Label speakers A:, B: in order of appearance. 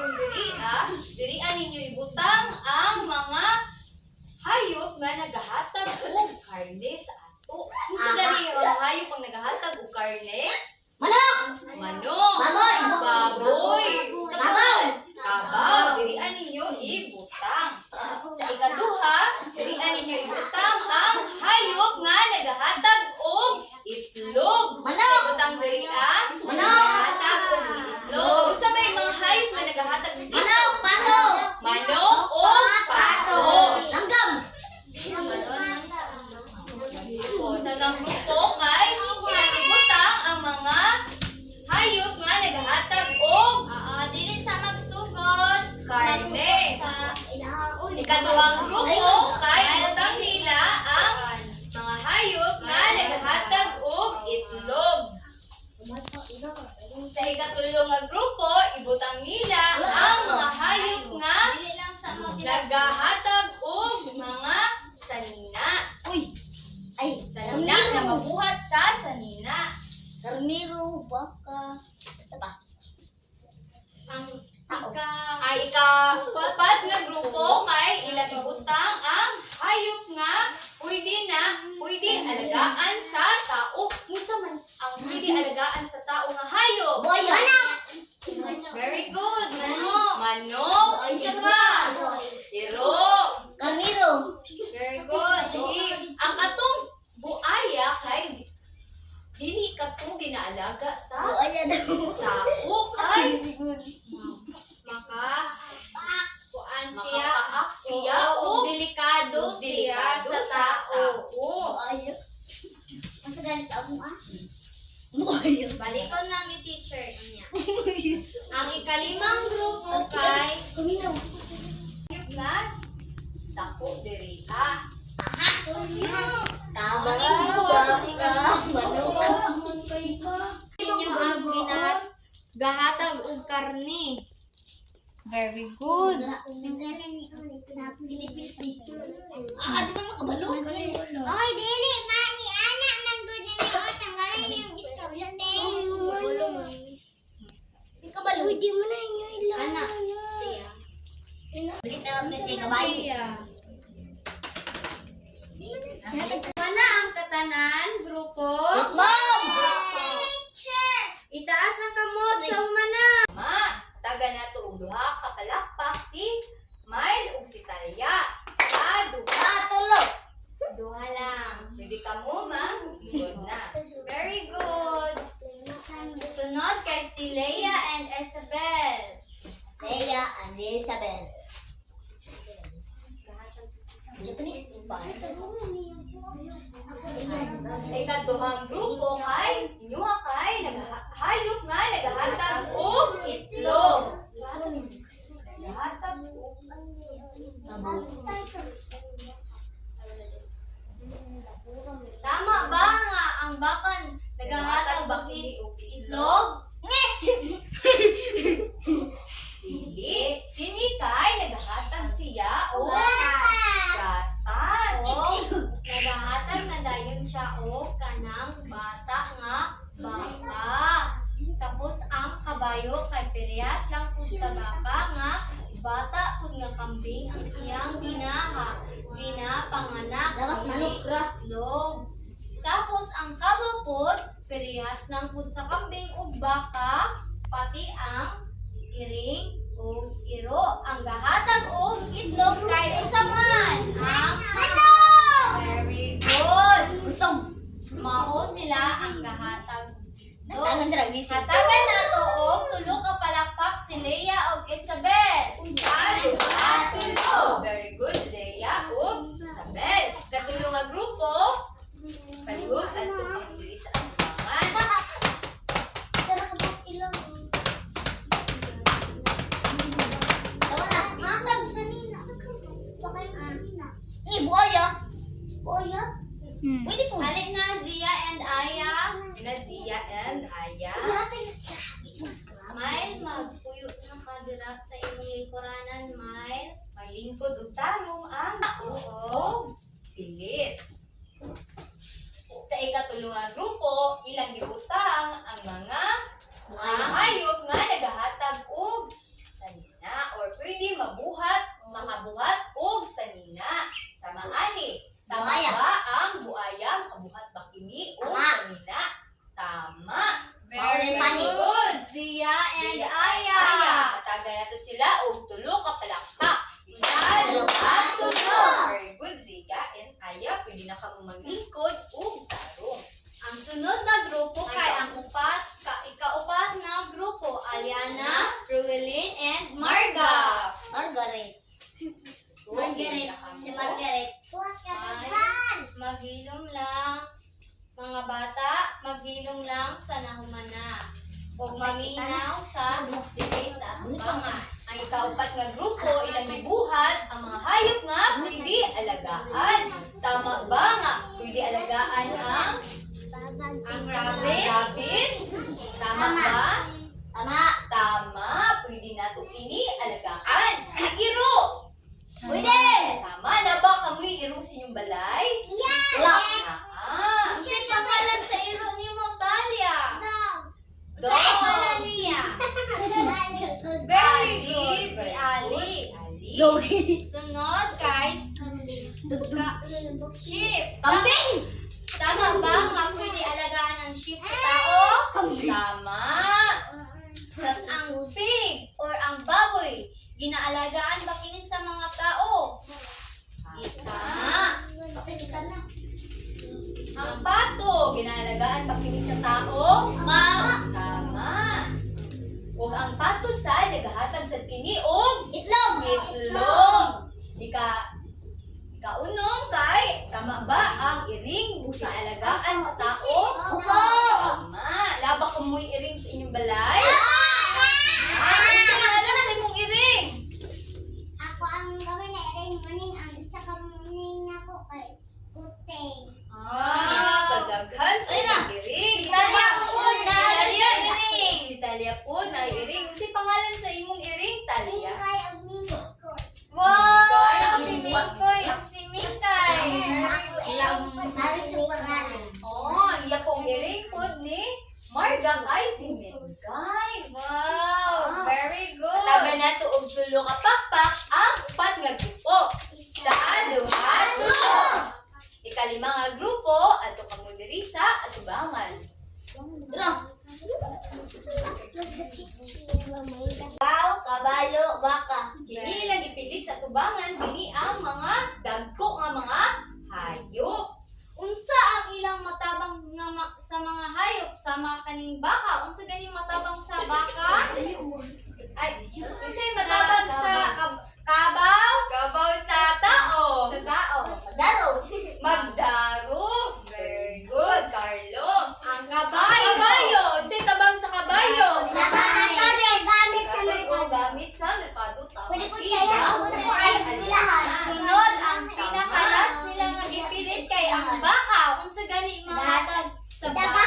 A: Among diri ninyo ibutang ang mga hayop nga nagahatag og karne sa ato. Unsa gani ang hayop ang nagahatag og karne? Manok, baboy, kabaw, dirian ninyo ibutang. Sa ikaduha, dirian ninyo ibutang ang hayop nga nagahatag og itlog. Ibutang dirian, nagahatag og itlog. Unsa may mga hayop nga nagahatag og itlog? Manok o pato. Sa mga grupo kay silang ibutang ang mga hayop nga nagahatag og
B: Dili sa magsugod.
A: karne. Ikaduhang grupo kay ibutang nila ang mga hayop nga nagahatag og itlog. Sa ikatulong nga grupo, ibutang nila ang mga hayop nga
B: Dili lang sa
A: nagahatag og mga sanina. Sanina na mabuhat sa sanina.
B: Karniro, baka. Ito pa. Ang
A: Ay ika-upat nga grupo kay ilang ibutang ang hayop nga pwede alagaan sa tao. Unsa man ang pwede alagaan sa tao nga hayop? Very good. Manok. Unsa pa? Tiro. Very good. Ang katong buaya kay dili kato ginaalaga sa tao kay makapaak siya o
B: delikado siya sa tao. Balikon lang ni teacher niya. Ang ikalimang grupo kay
A: hayop nga dako diri
B: Inyo ang gahatag og karne. Very good. Anak siya. Mana ang katanan, grupo? Itaas ang kamot sa umana.
A: taga nato og duha ka palakpak si Mile ug si Talia sa
B: Duha lang.
A: pwede ka mo mag-igod na.
B: Very good. Sunod kay si Leia and Isabel.
A: Ikaduhang grupo kay inyuha kay hayop nga nagahatag og itlog. Nagahatag og
B: Tama ba nga ang bakan nagahatag og itlog?
A: dili. Kini kay nagahatag siya og gatas.
B: Nagahatag na dayon siya og kanang bata nga baka. Tapos ang kabayo kay perehas lang pud sa baka nga bata pud nga kambing ang iyang ginapanganak dili itlog. Tapos ang kabo pud perehas lang pud sa kambing ug baka pati ang iring ug iro. Ang gahatag og itlog kay unsa man ang very good. Mao sila ang gahatag. Hatagan nato og tulo ka palakpak si Leia ug Isabel.
A: Tulo. Very good, Leia ug Isabel. Katulong nga grupo, palihog at pagpapili sa ambangan.
B: Pwede po. Alin nga Zia and Aya.
A: Ina Zia and Aya.
B: Mile, magpuyo ng kadira sa inyong lingkuranan, Mile.
A: Malingkod ug tarong ang oo. Pilit. Sa ikatulong nga grupo, ilang gibutang ang mga hayop nga nagahatag og sanina. Hatagan nato sila og tulo ka palakpak. Isa, duha, tulo. Very good, Ziga and Aya. Pwede na kamo maglingkod og tarong.
B: Ang sunod na grupo kay ang ikaupat na grupo, Aliana, Ruelin, and Marga.
C: Margaret.
A: Margaret.
C: Si Margaret.
B: Maghilom lang, mga bata, maghilom lang sa nahumana. O maminaw sa dili sa atubangan. Ang ikaupat nga grupo, ilang gibuhat ang mga hayop nga pwede alagaan. Tama ba nga pwede alagaan ang rabbit? Tama ba?
C: Tama.
A: Tama. Pwede na ito ini-alagaan. Ang iro.
C: Pwede.
A: Tama na ba kamoy iro sa inyong balay?
C: Wala.
B: Ang si pangalan sa iro ni mo, Talia.
A: Dog.
B: Sa pangalan niya. Very good, si Ali.
A: Ali.
B: Sunod kay sheep.
C: Kambing.
B: Tama ba nga pwede alagaan ang sheep sa tao?
A: Tama.
B: Tapos ang pig or ang baboy, ginaalagaan ba kini sa mga tao? Tama.
A: Ang pato, ginalagaan ba kini sa tao? Tama. Ug ang pato sa nagahatag sa kini og
C: Itlog.
A: itlog. Kaunong kay tama ba ang iring alagaan sa tao?
C: Opo.
A: Tama. Laba ko mo'y iring sa inyong balay? Unsa nga alam sa imong iring?
C: Ako ang gawin na rin muning ang isa ka muning nako kay Kuting.
A: Kadaghan sa imong iring.
B: Si Talia po,
A: Talia.
B: iring.
A: Si Talia po na iring. Si pangalan sa imong iring, Talia.
C: Kay ang Miko.
B: Wow! Ang si Mikoy, ang si Mikay. Very good.
C: Hari sa pangalan.
A: Oh, iya pong iring po ni Marga kay si Mengay.
B: Wow! Very good.
A: Taga nato og tulo ka pakpak ang upat nga grupo. Sa duha, tulo. Ikalima nga grupo ato kamo diri sa atubangan.
C: Cow, kabalo, baka.
A: Kini lang ipilit sa atubangan kini ang mga dagko nga mga hayop.
B: Unsa ang ilang matabang nga sa mga hayop sama kaning baka? Unsa ganing matabang sa baka?
A: Ay, unsay matabang sa
B: Kabaw?
A: kabaw sa tao?
B: Sa tao.
C: Daro.
A: Magdarog. Very good, Carlo.
B: Ang kabayo.
A: Kabayo. Unsay tabang sa kabayo?
C: Gamit sa
A: O gamit sa merkado tao.
C: Pwede po kaya ako sa eskwelahan.
B: Sunod, ang pinakalas nila nga gipilit kay ang baka. Unsa gani mahatag sa baka?